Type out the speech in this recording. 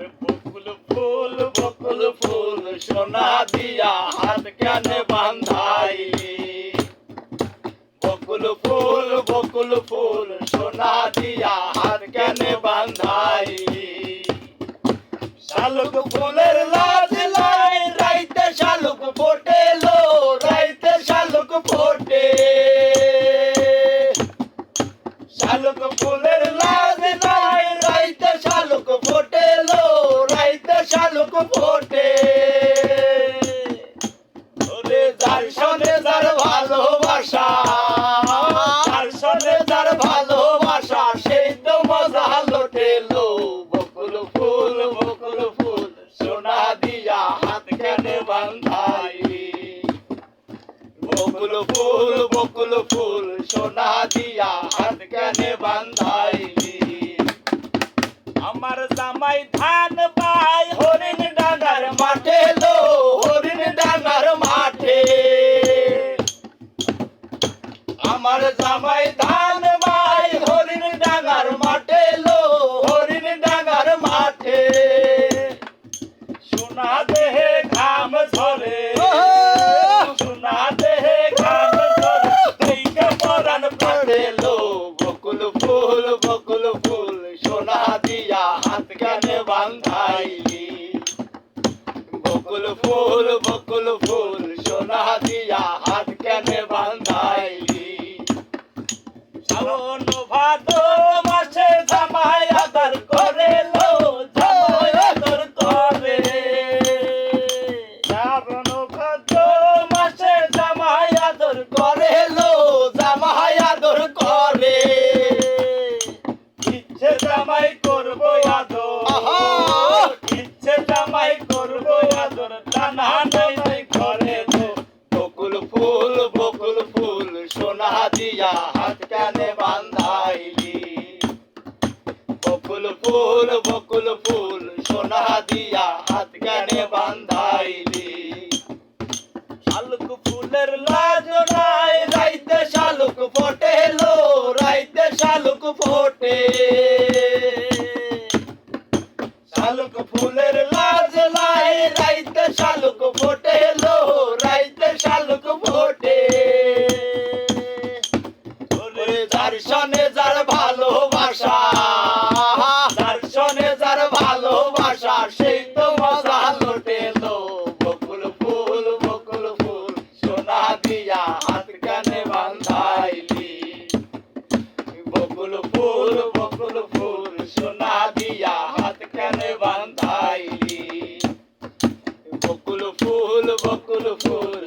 বকুল ফুল বকুল ফুল সোনা দিয়া হাত কেন বান্ধাইলি বকুল ফুল সোনা দিয়া হাত কেন বান্ধাইলি শালুক ফুলের লাজ লাই রাইতে শালুক ফোটে লো রাইতে শালুক ফোটে শালুক ফুলের লাজ লাই রাইতে শালুক ফোটে লো রাইতে শালুক ফোটে ওরে যার সনে যার ভালোবাসা যার সনে যার ভালোবাসা সেই তো মজা লোটে লো বকুল ফুল সোনা দিয়া হাত কেন বান্ধাইলি বকুল ফুল সোনা দিয়া হাত কেন বান্ধাইলি আমার জামাই ধান পাই হরিণ ডাঙ্গার মাঠে লো হরিণ ডাঙ্গার মাঠে আমার জামাই ধান পাই হরিণ ডাঙ্গার মাঠে লো হরিণ ডাঙ্গার মাঠে সোনা দেহে ঘাম ঝরে সোনা দেহে ঘাম ঝরে দেখে পরাণ পড়ে লো বকুল ফুল সোনা দিয়া হাত কেন বান্ধাইলি বকুল ফুল সোনা দিয়া হাত কেন বান্ধাইলি শ্রাবণ ভাদ্র মাসে জামাই আদর করে লো জামাই আদর করে শ্রাবণ ভাদ্র মাসে জামাই আদর করে লো জামাই আদর করে ইচ্ছে জামাই করবো আদর ইচ্ছে জামাই করবো আদর টানা নাই করে তো বকুল ফুল সোনা দিয়া হাত কেন বান্ধাইলি বকুল ফুল সোনা দিয়া হাত কেন বান্ধাইলি শালুক ফুলের লাজ নাই রাইতে শালুক ফোটে লো রাইতে শালুক ফোটে শালুক ফুলের লাজ নাই রাইতে শালুক ফোটে লো রাইতে শালুক ফোটে ওরে যার সনে যার ভালোবাসা যার সনে যার ভালোবাসা সেই তো মজা লোটে লো বকুল ফুল সোনা দিয়া হাত কেন বান্ধাইলি বকুল ফুল সোনা দিয়া হাত কেন বান্ধাইলি বকুল ফুল